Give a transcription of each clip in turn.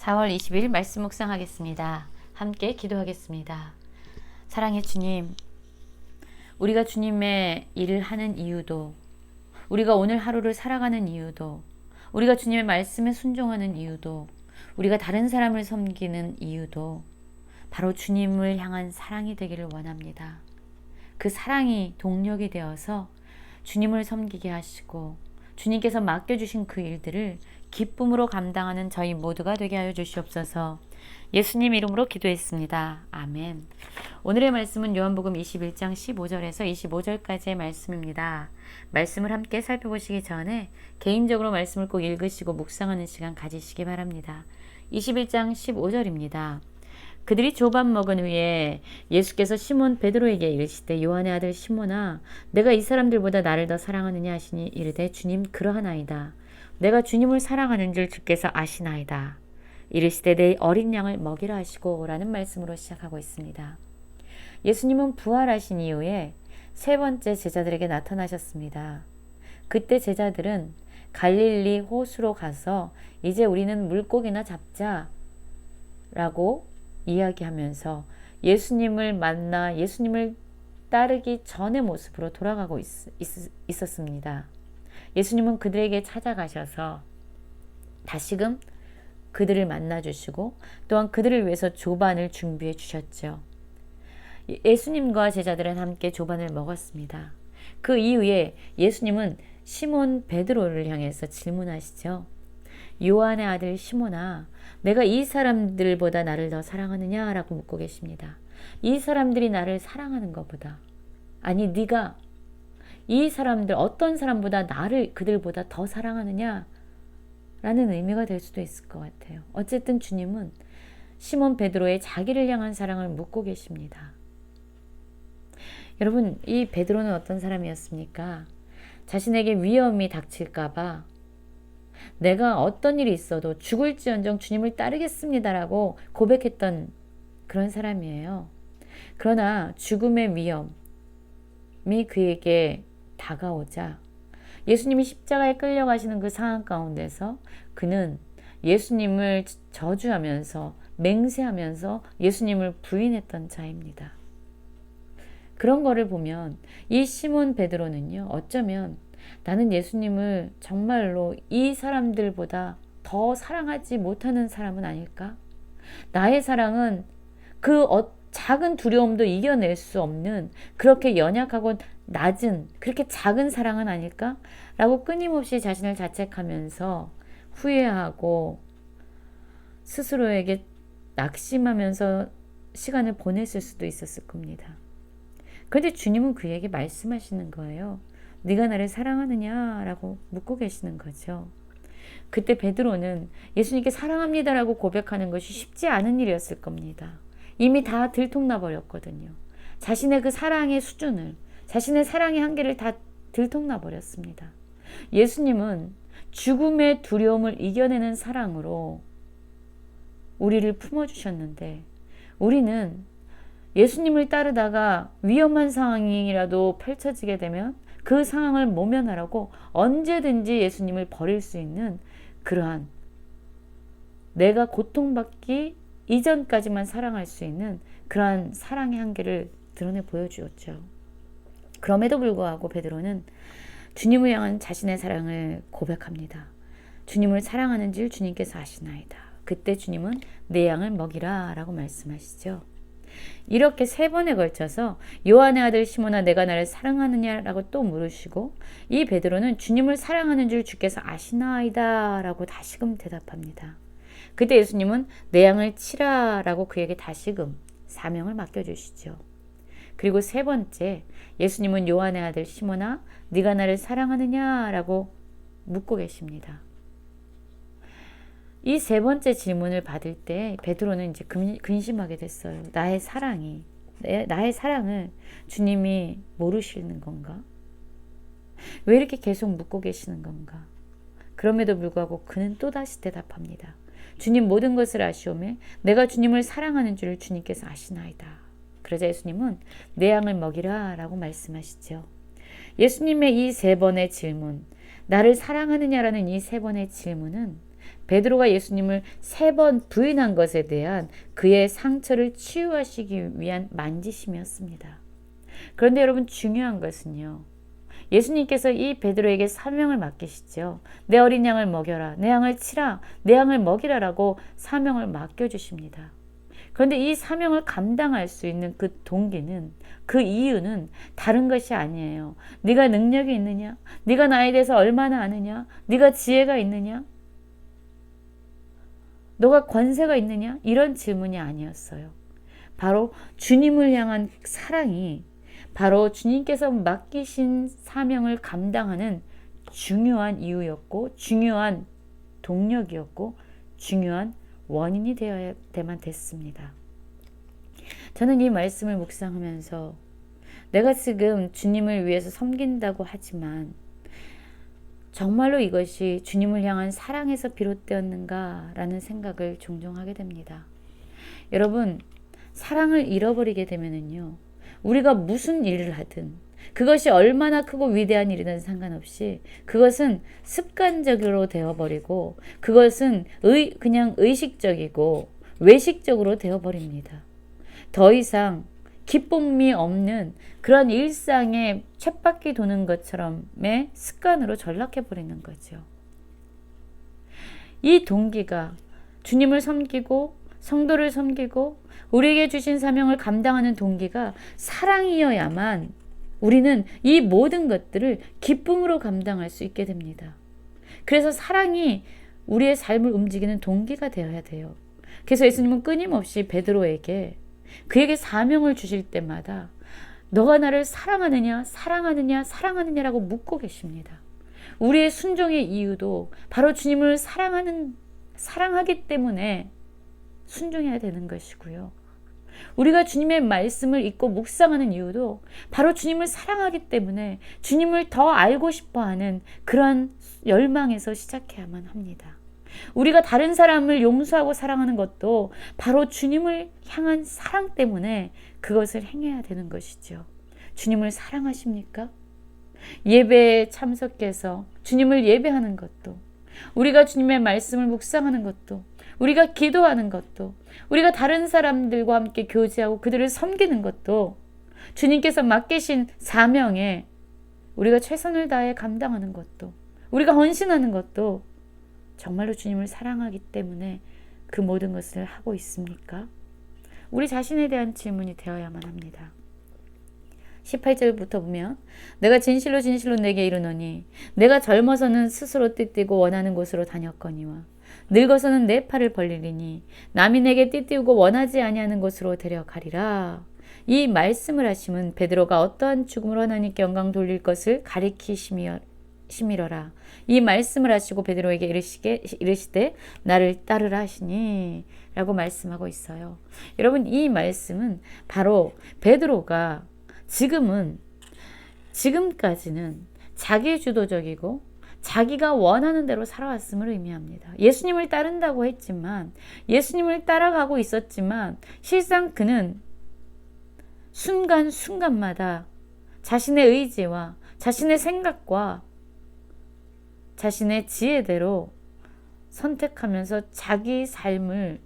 4월 20일 말씀 묵상하겠습니다. 함께 기도하겠습니다. 사랑의 주님, 우리가 주님의 일을 하는 이유도, 우리가 오늘 하루를 살아가는 이유도, 우리가 주님의 말씀에 순종하는 이유도, 우리가 다른 사람을 섬기는 이유도 바로 주님을 향한 사랑이 되기를 원합니다. 그 사랑이 동력이 되어서 주님을 섬기게 하시고 주님께서 맡겨주신 그 일들을 기쁨으로 감당하는 저희 모두가 되게 하여 주시옵소서. 예수님 이름으로 기도했습니다. 아멘. 오늘의 말씀은 요한복음 21장 15절에서 25절까지의 말씀입니다. 말씀을 함께 살펴보시기 전에 개인적으로 말씀을 꼭 읽으시고 묵상하는 시간 가지시기 바랍니다. 21장 15절입니다. 그들이 조밥 먹은 후에 예수께서 시몬 베드로에게 이르시되 요한의 아들 시몬아 내가 이 사람들보다 나를 더 사랑하느냐 하시니 이르되 주님 그러하나이다. 내가 주님을 사랑하는 줄 주께서 아시나이다. 이르시되 내 어린 양을 먹이라 하시고 라는 말씀으로 시작하고 있습니다. 예수님은 부활하신 이후에 세 번째 제자들에게 나타나셨습니다. 그때 제자들은 갈릴리 호수로 가서 이제 우리는 물고기나 잡자 라고 이야기하면서 예수님을 만나 예수님을 따르기 전의 모습으로 돌아가고 있었습니다. 예수님은 그들에게 찾아가셔서 다시금 그들을 만나주시고 또한 그들을 위해서 조반을 준비해 주셨죠. 예수님과 제자들은 함께 조반을 먹었습니다. 그 이후에 예수님은 시몬 베드로를 향해서 질문하시죠. 요한의 아들 시몬아 내가 이 사람들보다 나를 더 사랑하느냐 라고 묻고 계십니다. 이 사람들이 나를 사랑하는 것보다 아니 네가 이 사람들 어떤 사람보다 나를 그들보다 더 사랑하느냐 라는 의미가 될 수도 있을 것 같아요. 어쨌든 주님은 시몬 베드로의 자기를 향한 사랑을 묻고 계십니다. 여러분 이 베드로는 어떤 사람이었습니까? 자신에게 위험이 닥칠까봐 내가 어떤 일이 있어도 죽을지언정 주님을 따르겠습니다라고 고백했던 그런 사람이에요. 그러나 죽음의 위험이 그에게 다가오자 예수님이 십자가에 끌려가시는 그 상황 가운데서 그는 예수님을 저주하면서 맹세하면서 예수님을 부인했던 자입니다. 그런 거를 보면 이 시몬 베드로는요 어쩌면 나는 예수님을 정말로 이 사람들보다 더 사랑하지 못하는 사람은 아닐까? 나의 사랑은 그 작은 두려움도 이겨낼 수 없는 그렇게 연약하고 낮은 그렇게 작은 사랑은 아닐까? 라고 끊임없이 자신을 자책하면서 후회하고 스스로에게 낙심하면서 시간을 보냈을 수도 있었을 겁니다. 그런데 주님은 그에게 말씀하시는 거예요. 네가 나를 사랑하느냐? 라고 묻고 계시는 거죠. 그때 베드로는 예수님께 사랑합니다라고 고백하는 것이 쉽지 않은 일이었을 겁니다. 이미 다 들통나 버렸거든요. 자신의 그 사랑의 수준을, 자신의 사랑의 한계를 다 들통나 버렸습니다. 예수님은 죽음의 두려움을 이겨내는 사랑으로 우리를 품어주셨는데 우리는 예수님을 따르다가 위험한 상황이라도 펼쳐지게 되면 그 상황을 모면하라고 언제든지 예수님을 버릴 수 있는 그러한 내가 고통받기 이전까지만 사랑할 수 있는 그러한 사랑의 한계를 드러내 보여주었죠. 그럼에도 불구하고 베드로는 주님을 향한 자신의 사랑을 고백합니다. 주님을 사랑하는 줄 주님께서 아시나이다. 그때 주님은 내 양을 먹이라 라고 말씀하시죠. 이렇게 세 번에 걸쳐서 요한의 아들 시몬아 내가 나를 사랑하느냐라고 또 물으시고 이 베드로는 주님을 사랑하는 줄 주께서 아시나이다 라고 다시금 대답합니다. 그때 예수님은 내 양을 치라 라고 그에게 다시금 사명을 맡겨주시죠. 그리고 세 번째 예수님은 요한의 아들 시몬아 네가 나를 사랑하느냐 라고 묻고 계십니다. 이 세 번째 질문을 받을 때 베드로는 이제 근심하게 됐어요. 나의 사랑을 주님이 모르시는 건가? 왜 이렇게 계속 묻고 계시는 건가? 그럼에도 불구하고 그는 또다시 대답합니다. 주님 모든 것을 아시오매 내가 주님을 사랑하는 줄 주님께서 아시나이다. 그러자 예수님은 내 양을 먹이라 라고 말씀하시죠. 예수님의 이 세 번의 질문, 나를 사랑하느냐라는 이 세 번의 질문은 베드로가 예수님을 3번 부인한 것에 대한 그의 상처를 치유하시기 위한 만지심이었습니다. 그런데 여러분, 중요한 것은요, 예수님께서 이 베드로에게 사명을 맡기시죠. 내 어린 양을 먹여라, 내 양을 치라, 내 양을 먹이라라고 사명을 맡겨주십니다. 그런데 이 사명을 감당할 수 있는 그 동기는, 그 이유는 다른 것이 아니에요. 네가 능력이 있느냐? 네가 나에 대해서 얼마나 아느냐? 네가 지혜가 있느냐? 너가 권세가 있느냐? 이런 질문이 아니었어요. 바로 주님을 향한 사랑이 바로 주님께서 맡기신 사명을 감당하는 중요한 이유였고, 중요한 동력이었고, 중요한 원인이 되어야만 됐습니다. 저는 이 말씀을 묵상하면서 내가 지금 주님을 위해서 섬긴다고 하지만 정말로 이것이 주님을 향한 사랑에서 비롯되었는가라는 생각을 종종 하게 됩니다. 여러분, 사랑을 잃어버리게 되면은요, 우리가 무슨 일을 하든 그것이 얼마나 크고 위대한 일이든 상관없이 그것은 습관적으로 되어버리고 그것은 그냥 의식적이고 외식적으로 되어버립니다. 더 이상 기쁨이 없는 그런 일상에 쳇바퀴 도는 것처럼의 습관으로 전락해버리는 거죠. 이 동기가 주님을 섬기고 성도를 섬기고 우리에게 주신 사명을 감당하는 동기가 사랑이어야만 우리는 이 모든 것들을 기쁨으로 감당할 수 있게 됩니다. 그래서 사랑이 우리의 삶을 움직이는 동기가 되어야 돼요. 그래서 예수님은 끊임없이 베드로에게 그에게 사명을 주실 때마다 너가 나를 사랑하느냐, 사랑하느냐, 사랑하느냐라고 묻고 계십니다. 우리의 순종의 이유도 바로 주님을 사랑하기 때문에 순종해야 되는 것이고요. 우리가 주님의 말씀을 읽고 묵상하는 이유도 바로 주님을 사랑하기 때문에 주님을 더 알고 싶어하는 그런 열망에서 시작해야만 합니다. 우리가 다른 사람을 용서하고 사랑하는 것도 바로 주님을 향한 사랑 때문에 그것을 행해야 되는 것이죠. 주님을 사랑하십니까? 예배에 참석해서 주님을 예배하는 것도, 우리가 주님의 말씀을 묵상하는 것도, 우리가 기도하는 것도, 우리가 다른 사람들과 함께 교제하고 그들을 섬기는 것도 주님께서 맡기신 사명에 우리가 최선을 다해 감당하는 것도, 우리가 헌신하는 것도 정말로 주님을 사랑하기 때문에 그 모든 것을 하고 있습니까? 우리 자신에 대한 질문이 되어야만 합니다. 18절부터 보면 내가 진실로 진실로 내게 이르노니 내가 젊어서는 스스로 띠띠고 원하는 곳으로 다녔거니와 늙어서는 내 팔을 벌리리니 남이 내게 띠띠우고 원하지 아니하는 곳으로 데려가리라. 이 말씀을 하심은 베드로가 어떠한 죽음으로 하나님께 영광 돌릴 것을 가리키심이러라. 이 말씀을 하시고 베드로에게 이르시되 나를 따르라 하시니 라고 말씀하고 있어요. 여러분, 이 말씀은 바로 베드로가 지금까지는 자기주도적이고 자기가 원하는 대로 살아왔음을 의미합니다. 예수님을 따른다고 했지만, 예수님을 따라가고 있었지만 실상 그는 순간순간마다 자신의 의지와 자신의 생각과 자신의 지혜대로 선택하면서 자기 삶을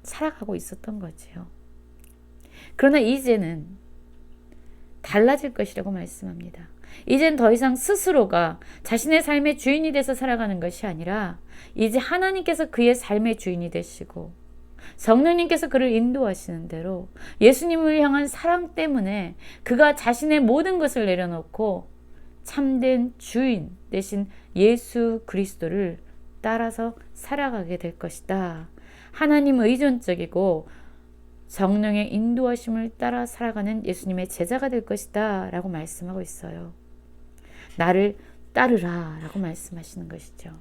살아가고 있었던 거지요. 그러나 이제는 달라질 것이라고 말씀합니다. 이젠 더 이상 스스로가 자신의 삶의 주인이 돼서 살아가는 것이 아니라 이제 하나님께서 그의 삶의 주인이 되시고 성령님께서 그를 인도하시는 대로 예수님을 향한 사랑 때문에 그가 자신의 모든 것을 내려놓고 참된 주인 대신 예수 그리스도를 따라서 살아가게 될 것이다. 하나님 의존적이고 성령의 인도하심을 따라 살아가는 예수님의 제자가 될 것이다 라고 말씀하고 있어요. 나를 따르라 라고 말씀하시는 것이죠.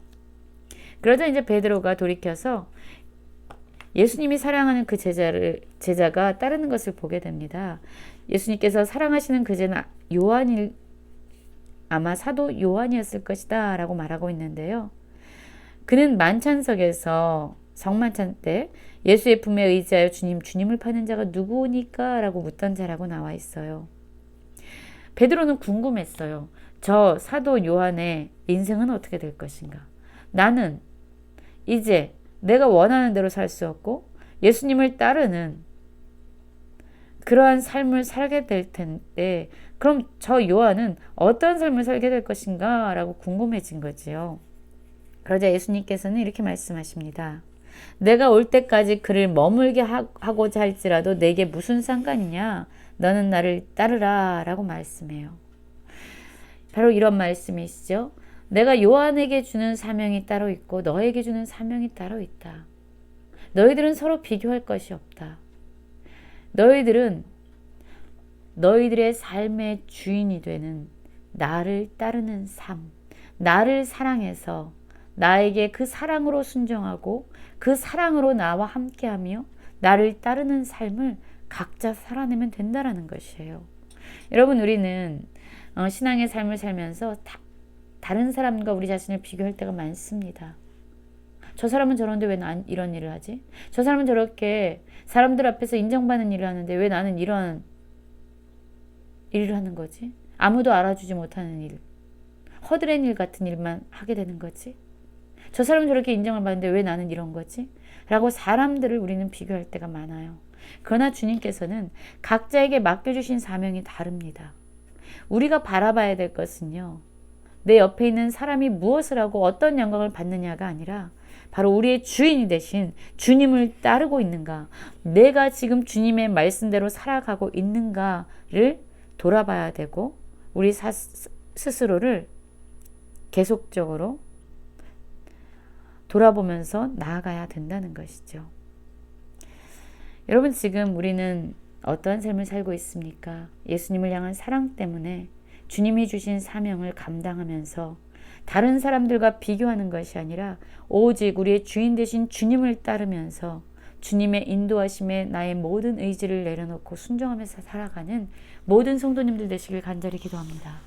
그러자 이제 베드로가 돌이켜서 예수님이 사랑하는 그 제자가 따르는 것을 보게 됩니다. 예수님께서 사랑하시는 그 제자는 아마 사도 요한이었을 것이다 라고 말하고 있는데요. 그는 만찬석에서 성만찬 때 예수의 품에 의지하여 주님을 파는 자가 누구니까? 라고 묻던 자라고 나와 있어요. 베드로는 궁금했어요. 저 사도 요한의 인생은 어떻게 될 것인가? 나는 이제 내가 원하는 대로 살 수 없고 예수님을 따르는 그러한 삶을 살게 될 텐데 그럼 저 요한은 어떤 삶을 살게 될 것인가 라고 궁금해진 거지요. 그러자 예수님께서는 이렇게 말씀하십니다. 내가 올 때까지 그를 머물게 하고자 할지라도 내게 무슨 상관이냐? 너는 나를 따르라 라고 말씀해요. 바로 이런 말씀이시죠. 내가 요한에게 주는 사명이 따로 있고 너에게 주는 사명이 따로 있다. 너희들은 서로 비교할 것이 없다. 너희들은 너희들의 삶의 주인이 되는 나를 따르는 삶, 나를 사랑해서 나에게 그 사랑으로 순종하고 그 사랑으로 나와 함께하며 나를 따르는 삶을 각자 살아내면 된다라는 것이에요. 여러분, 우리는 신앙의 삶을 살면서 다른 사람과 우리 자신을 비교할 때가 많습니다. 저 사람은 저런데 왜 난 이런 일을 하지? 저 사람은 저렇게 사람들 앞에서 인정받는 일을 하는데 왜 나는 이런 일을 하는 거지? 아무도 알아주지 못하는 일, 허드렛 일 같은 일만 하게 되는 거지? 저 사람은 저렇게 인정을 받는데 왜 나는 이런 거지? 라고 사람들을 우리는 비교할 때가 많아요. 그러나 주님께서는 각자에게 맡겨주신 사명이 다릅니다. 우리가 바라봐야 될 것은요, 내 옆에 있는 사람이 무엇을 하고 어떤 영광을 받느냐가 아니라 바로 우리의 주인이 되신 주님을 따르고 있는가, 내가 지금 주님의 말씀대로 살아가고 있는가를 돌아봐야 되고 우리 스스로를 계속적으로 돌아보면서 나아가야 된다는 것이죠. 여러분, 지금 우리는 어떠한 삶을 살고 있습니까? 예수님을 향한 사랑 때문에 주님이 주신 사명을 감당하면서 다른 사람들과 비교하는 것이 아니라 오직 우리의 주인 되신 주님을 따르면서 주님의 인도하심에 나의 모든 의지를 내려놓고 순종하면서 살아가는 모든 성도님들 되시길 간절히 기도합니다.